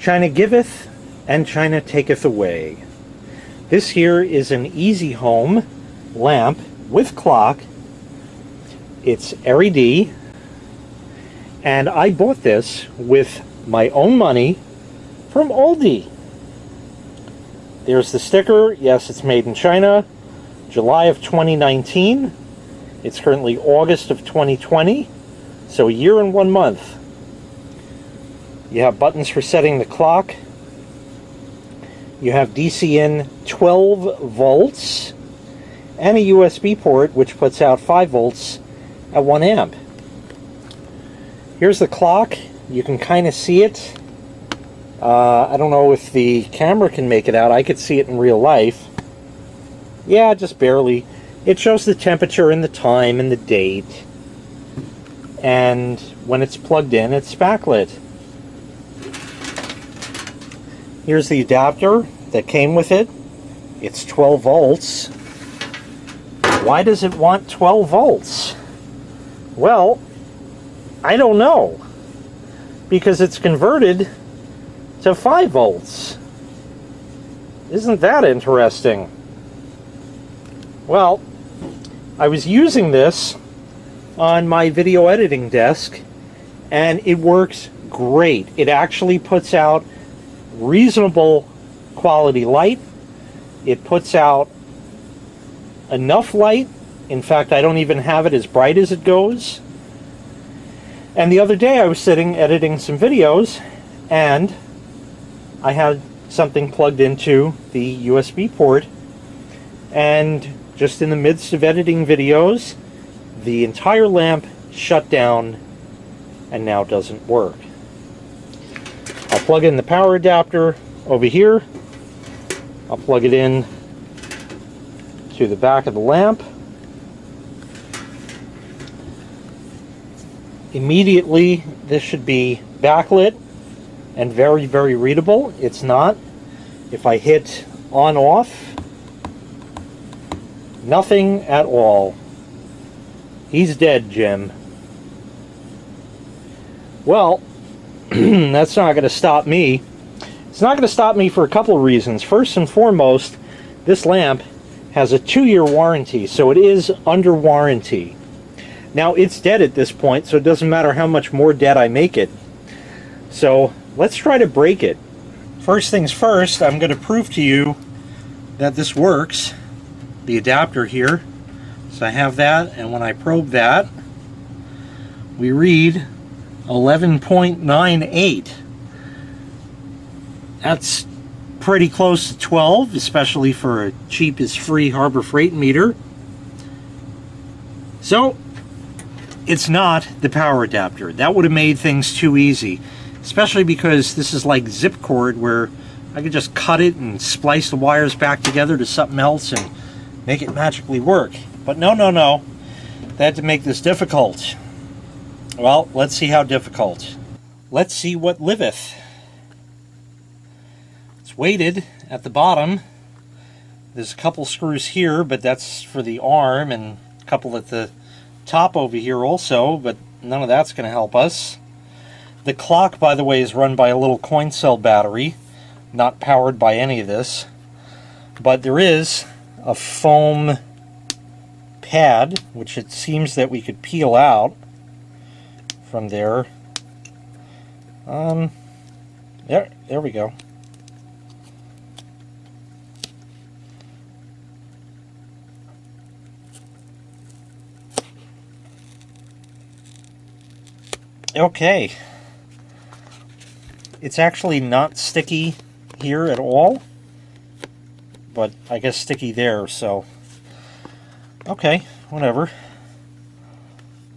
China giveth and China taketh away. This here is an Easy Home lamp with clock. It's LED, and I bought this with my own money from Aldi. There's the sticker. Yes, it's made in China, July of 2019. It's currently August of 2020, so a year and 1 month. You have buttons for setting the clock. You have DC in 12 volts and a USB port which puts out 5 volts at 1 amp. Here's the clock. You can kind of see it. I don't know if the camera can make it out. I could see it in real life. Yeah, just barely. It shows the temperature and the time and the date. And when it's plugged in, it's backlit. Here's the adapter that came with it. It's 12 volts. Why does it want 12 volts? Well, I don't know. Because it's converted to 5 volts. Isn't that interesting? Well, I was using this on my video editing desk, and it works great. It actually puts out reasonable quality light. It puts out enough light. In fact, I don't even have it as bright as it goes. And the other day I was sitting editing some videos, and I had something plugged into the USB port, and just in the midst of editing videos, the entire lamp shut down and now doesn't work. I'll plug in the power adapter over here. I'll plug it in to the back of the lamp. Immediately, this should be backlit and very, very readable. It's not. If I hit on off, nothing at all. He's dead, Jim. Well, that's not going to stop me. It's not going to stop me for a couple of reasons. First and foremost, this lamp has a 2-year warranty, so it is under warranty. Now, it's dead at this point, so it doesn't matter how much more dead I make it. So, let's try to break it. First things first, I'm going to prove to you that this works. The adapter here. So I have that, and when I probe that, we read 11.98. That's pretty close to 12, especially for a cheap is free Harbor Freight meter. So, it's not the power adapter. That would have made things too easy, especially because this is like zip cord where I could just cut it and splice the wires back together to something else and make it magically work. But no, no, no. They had to make this difficult. Well, let's see how difficult. Let's see what liveth. It's weighted at the bottom. There's a couple screws here, but that's for the arm, and a couple at the top over here also, but none of that's going to help us. The clock, by the way, is run by a little coin cell battery, not powered by any of this. But there is a foam pad, which it seems that we could peel out from there. There we go. Okay. It's actually not sticky here at all, but I guess sticky there, so okay, whatever.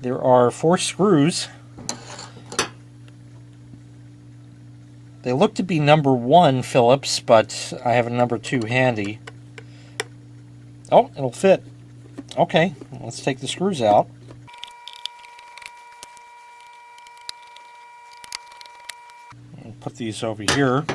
There are 4 screws. They look to be number 1 Phillips, but I have a number 2 handy. Oh, it'll fit. Okay, let's take the screws out. I'll put these over here.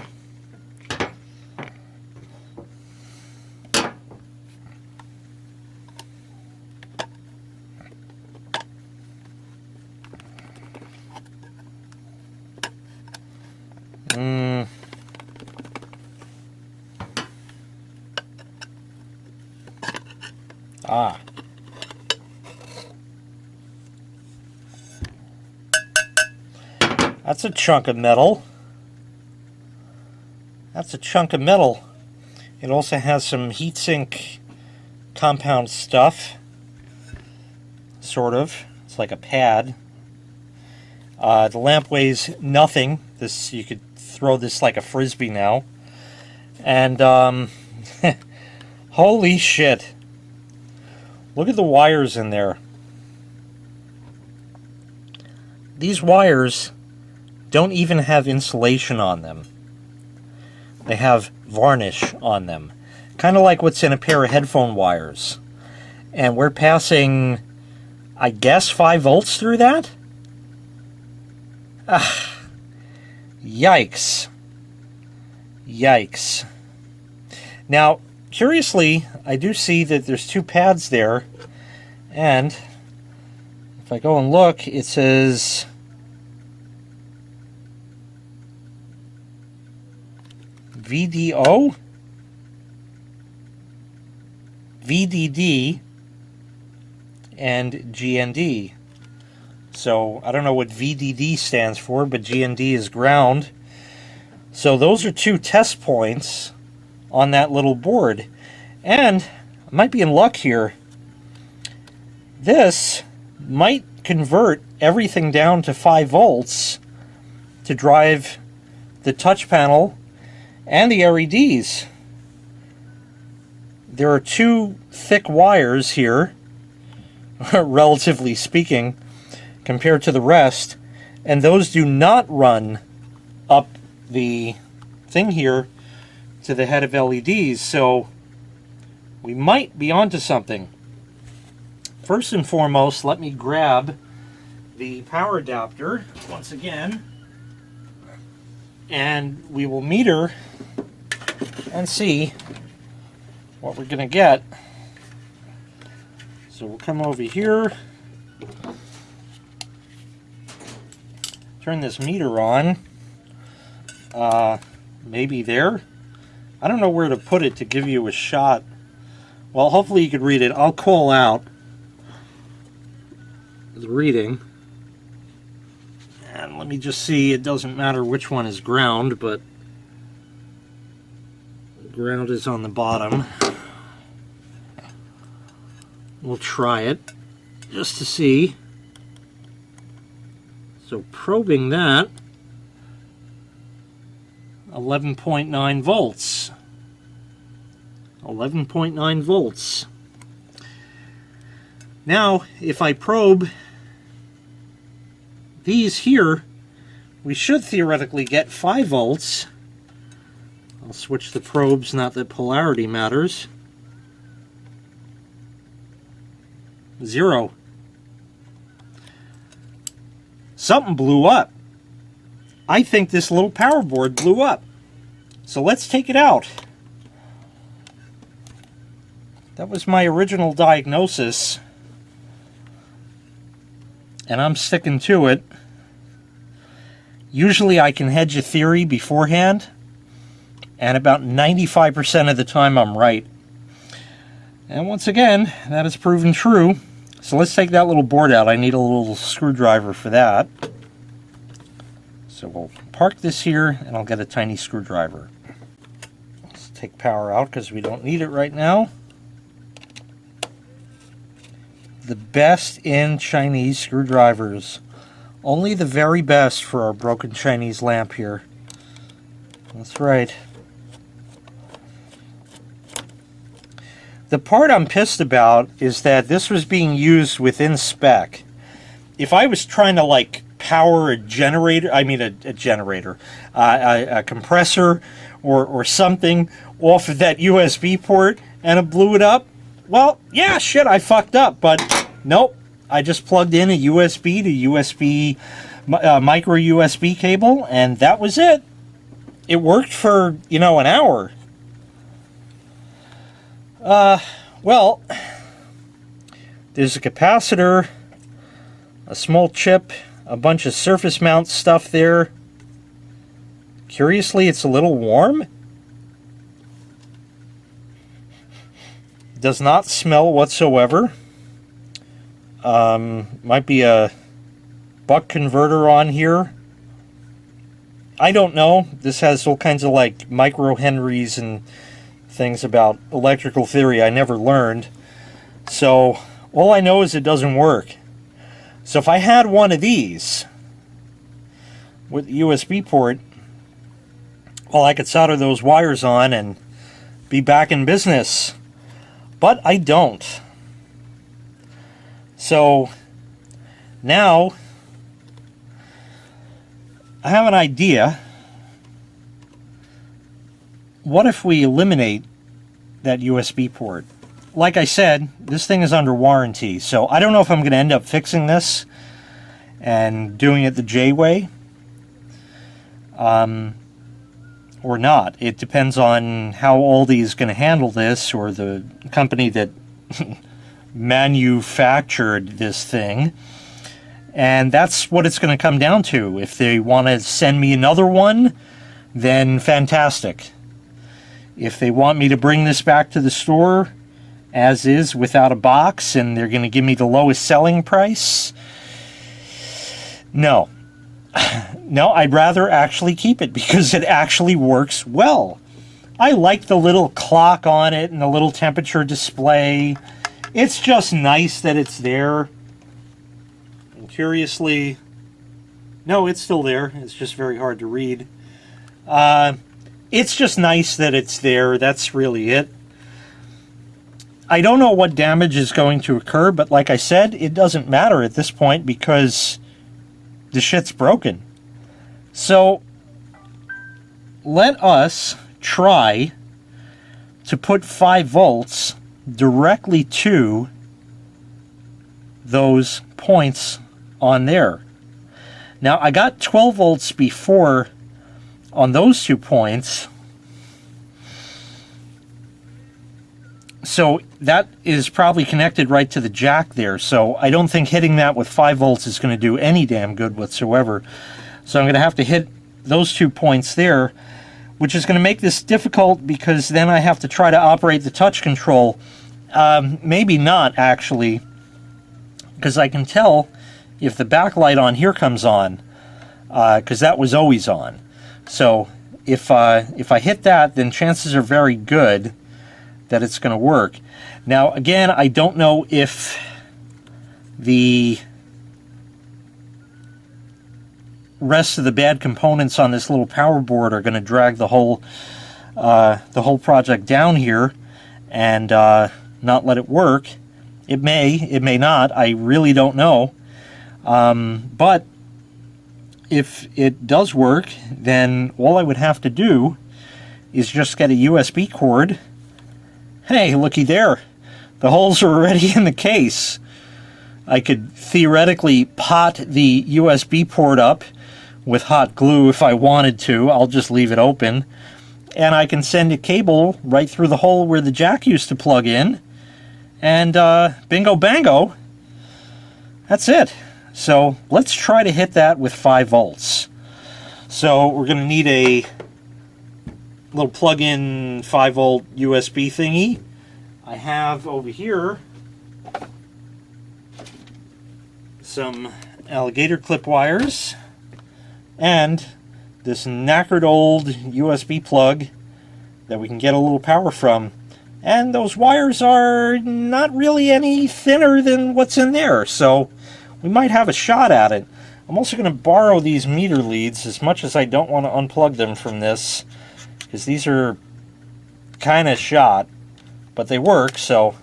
Ah. That's a chunk of metal. That's a chunk of metal. It also has some heatsink compound stuff. Sort of. It's like a pad. The lamp weighs nothing. This, you could throw this like a frisbee now. And holy shit. Look at the wires in there. These wires don't even have insulation on them. They have varnish on them. Kind of like what's in a pair of headphone wires. And we're passing, I guess, 5 volts through that? Ah, yikes. Yikes. Now, curiously, I do see that there's 2 pads there. And if I go and look, it says VDO, VDD, and GND. So I don't know what VDD stands for, but GND is ground. So those are 2 test points on that little board. And I might be in luck here. This might convert everything down to 5 volts to drive the touch panel and the LEDs. There are 2 thick wires here, relatively speaking, compared to the rest, and those do not run up the thing here to the head of LEDs, so we might be onto something. First and foremost, let me grab the power adapter once again, and we will meter and see what we're going to get. So we'll come over here, turn this meter on, maybe there. I don't know where to put it to give you a shot. Well, hopefully you could read it. I'll call out the reading. And let me just see, it doesn't matter which one is ground, but ground is on the bottom. We'll try it just to see. So probing that, 11.9 volts. 11.9 volts. Now, if I probe these here, we should theoretically get 5 volts. I'll switch the probes, not that polarity matters. 0. Something blew up. I think this little power board blew up. So let's take it out. That was my original diagnosis, and I'm sticking to it. Usually I can hedge a theory beforehand, and about 95% of the time I'm right. And once again, that has proven true. So let's take that little board out. I need a little screwdriver for that. So we'll park this here, and I'll get a tiny screwdriver. Let's take power out because we don't need it right now. The best in Chinese screwdrivers. Only the very best for our broken Chinese lamp here. That's right. The part I'm pissed about is that this was being used within spec. If I was trying to like power a generator, a compressor or something off of that USB port and it blew it up, well, yeah, shit, I fucked up, but nope. I just plugged in a USB to USB, micro USB cable, and that was it. It worked for, an hour. Well, there's a capacitor, a small chip, a bunch of surface mount stuff there. Curiously, it's a little warm. does not smell whatsoever. Might be a buck converter on here. I don't know. This has all kinds of like microhenries and things about electrical theory I never learned. So all I know is it doesn't work. So if I had one of these with USB port, well, I could solder those wires on and be back in business. But I don't. So now I have an idea. What if we eliminate that USB port? Like I said, this thing is under warranty, so I don't know if I'm going to end up fixing this and doing it the J way or not. It depends on how Aldi is going to handle this, or the company that manufactured this thing. And that's what it's going to come down to. If they want to send me another one, then fantastic. If they want me to bring this back to the store as is without a box and they're going to give me the lowest selling price, no. No, I'd rather actually keep it because it actually works well. I like the little clock on it and the little temperature display. It's just nice that it's there. And curiously, no, it's still there. It's just very hard to read. It's just nice that it's there. That's really it. I don't know what damage is going to occur, but like I said, it doesn't matter at this point because the shit's broken. So let us try to put 5 volts directly to those points on there. Now I got 12 volts before on those 2 points, so that is probably connected right to the jack there, so I don't think hitting that with 5 volts is going to do any damn good whatsoever. So I'm going to have to hit those 2 points there, which is going to make this difficult because then I have to try to operate the touch control. Maybe not, actually, because I can tell if the backlight on here comes on, because that was always on. So if I hit that, then chances are very good that it's going to work. Now, again, I don't know if the rest of the bad components on this little power board are going to drag the whole project down here and not let it work. It may not. I really don't know. But if it does work, then all I would have to do is just get a USB cord. Hey, looky there. The holes are already in the case. I could theoretically pot the USB port up with hot glue if I wanted to. I'll just leave it open. And I can send a cable right through the hole where the jack used to plug in. And bingo bango. That's it. So let's try to hit that with 5 volts. So we're going to need a little plug-in 5-volt USB thingy. I have over here some alligator clip wires and this knackered old USB plug that we can get a little power from. And those wires are not really any thinner than what's in there, so we might have a shot at it. I'm also going to borrow these meter leads, as much as I don't want to unplug them from this, because these are kind of shot, but they work, so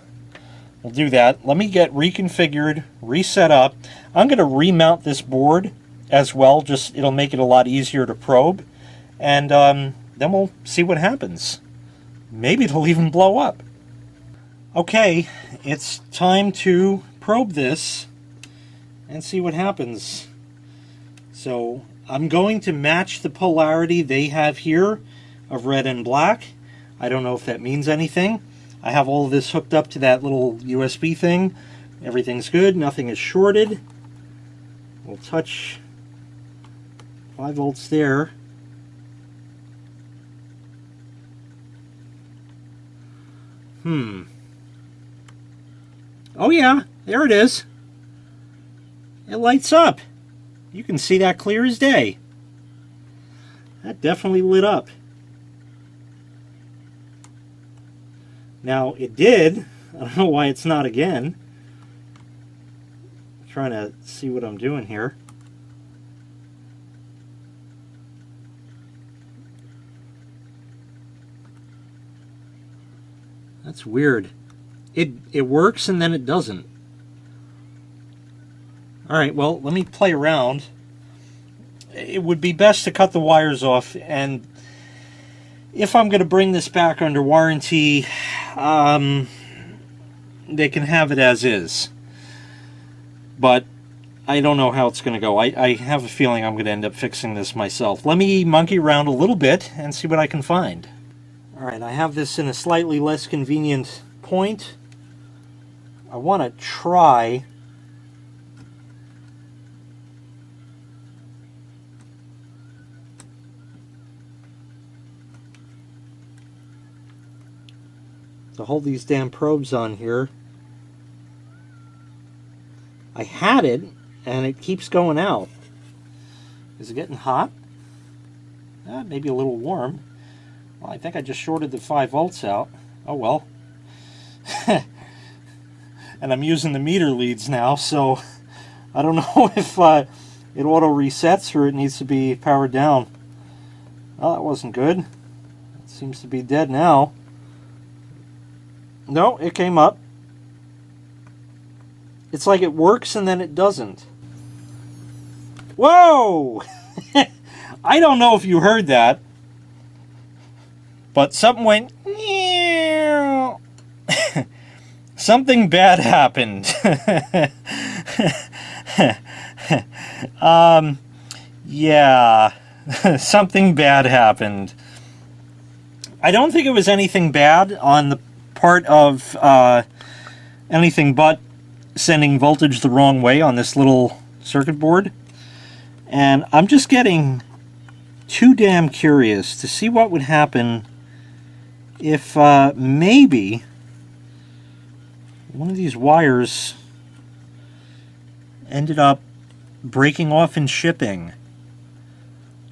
we'll do that. Let me get reconfigured, reset up. I'm going to remount this board as well, just it'll make it a lot easier to probe, and then we'll see what happens. Maybe it'll even blow up. Okay, it's time to probe this and see what happens. So I'm going to match the polarity they have here of red and black. I don't know if that means anything. I have all of this hooked up to that little USB thing. Everything's good, nothing is shorted. We'll touch 5 volts there. Oh yeah, there it is. It lights up. You can see that clear as day. That definitely lit up. Now it did. I don't know why it's not again. I'm trying to see what I'm doing here. That's weird. It works and then it doesn't. Alright, well, let me play around. It would be best to cut the wires off, and if I'm going to bring this back under warranty, they can have it as is. But I don't know how it's going to go. I have a feeling I'm going to end up fixing this myself. Let me monkey around a little bit and see what I can find. Alright, I have this in a slightly less convenient point. I want to try to hold these damn probes on here. I had it, and it keeps going out. Is it getting hot? Maybe a little warm. Well, I think I just shorted the 5 volts out. Oh well. And I'm using the meter leads now, so I don't know if it auto resets or it needs to be powered down. Well, that wasn't good. It seems to be dead now. No, it came up. It's like it works and then it doesn't. Whoa! I don't know if you heard that, but something went... Something bad happened. Yeah. Something bad happened. I don't think it was anything bad on the part of anything but sending voltage the wrong way on this little circuit board. And I'm just getting too damn curious to see what would happen if maybe one of these wires ended up breaking off in shipping.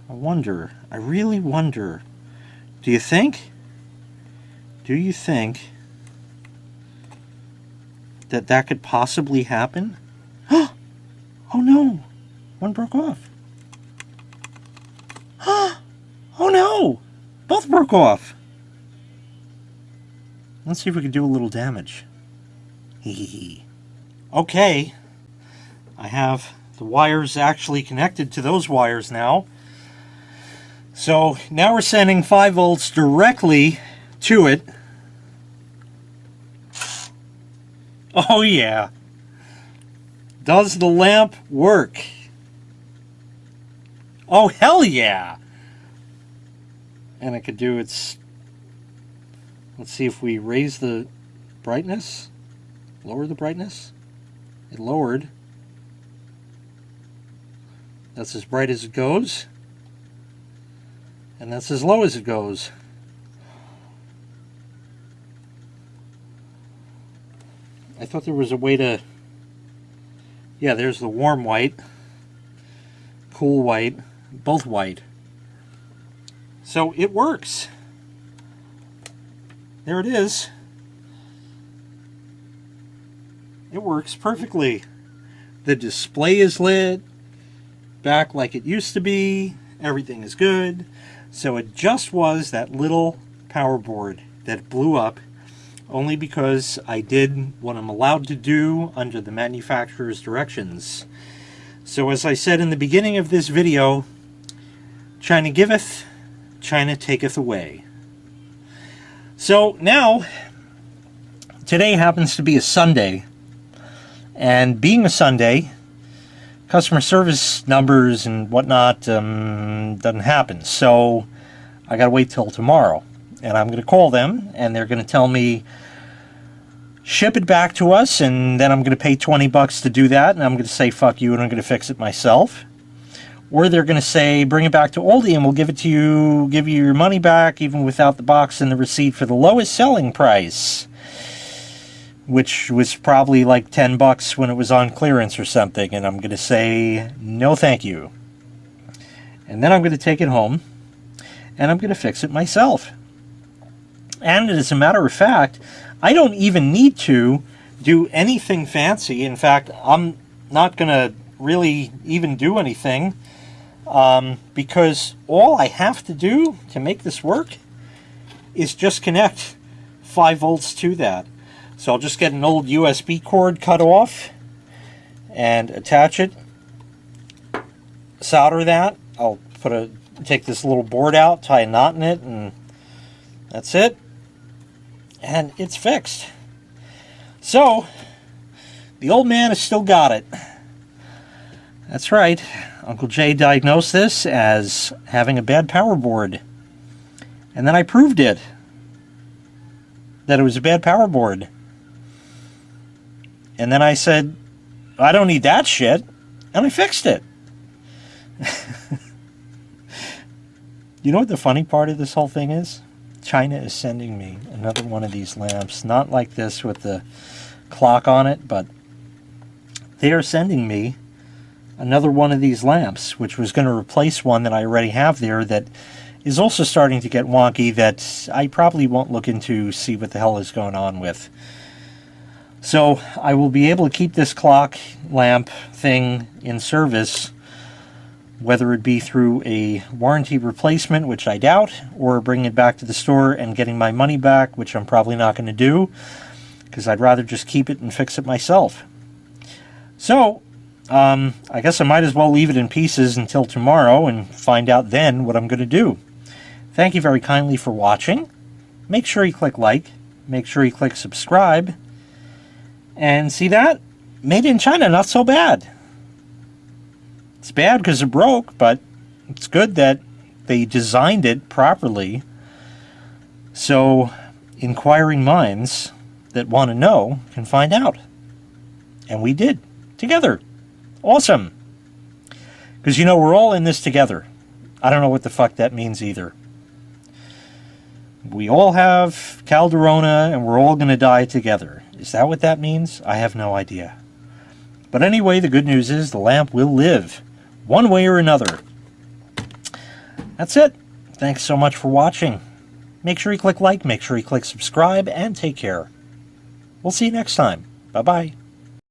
I wonder. I really wonder. Do you think that that could possibly happen? Oh no! One broke off. Oh no! Both broke off. Let's see if we can do a little damage. Okay. I have the wires actually connected to those wires now. So now we're sending 5 volts directly to it. Oh yeah. Does the lamp work? Oh hell yeah. And it could do its... Let's see if we raise the brightness. Lower the brightness. It lowered. That's as bright as it goes. And that's as low as it goes. I thought there was a way to... Yeah, there's the warm white, cool white, both white. So it works. There it is. It works perfectly. The display is lit, back like it used to be. Everything is good. So it just was that little power board that blew up only because I did what I'm allowed to do under the manufacturer's directions. So as I said in the beginning of this video, China giveth, China taketh away. So now, today happens to be a Sunday, and being a Sunday, customer service numbers and whatnot doesn't happen. So I gotta wait till tomorrow, and I'm gonna call them, and they're gonna tell me ship it back to us, and then I'm gonna pay $20 to do that, and I'm gonna say fuck you, and I'm gonna fix it myself. Or they're gonna say bring it back to Aldi, and we'll give it to you, give you your money back, even without the box and the receipt for the lowest selling price. which was probably like 10 bucks when it was on clearance or something, and I'm going to say no thank you. And then I'm going to take it home and I'm going to fix it myself. And as a matter of fact, I don't even need to do anything fancy. In fact, I'm not going to really even do anything, because all I have to do to make this work is just connect 5 volts to that. So I'll just get an old USB cord cut off and attach it, solder that. I'll take this little board out, tie a knot in it, and that's it. And it's fixed. So the old man has still got it. That's right. Uncle Jay diagnosed this as having a bad power board. And then I proved it. That it was a bad power board. And then I said, I don't need that shit. And I fixed it. You know what the funny part of this whole thing is? China is sending me another one of these lamps. Not like this with the clock on it, but they are sending me another one of these lamps, which was going to replace one that I already have there that is also starting to get wonky, that I probably won't look into, see what the hell is going on with. So I will be able to keep this clock lamp thing in service, whether it be through a warranty replacement, which I doubt, or bringing it back to the store and getting my money back, which I'm probably not going to do, because I'd rather just keep it and fix it myself. So I guess I might as well leave it in pieces until tomorrow and find out then what I'm going to do. Thank you very kindly for watching. Make sure you click like, make sure you click subscribe, and see that? Made in China, not so bad. It's bad because it broke, but it's good that they designed it properly, so inquiring minds that want to know can find out. And we did, together. Awesome. Because, you know, we're all in this together. I don't know what the fuck that means either. We all have Calderona, and we're all going to die together. Is that what that means? I have no idea. But anyway, the good news is the lamp will live, one way or another. That's it. Thanks so much for watching. Make sure you click like, make sure you click subscribe, and take care. We'll see you next time. Bye-bye.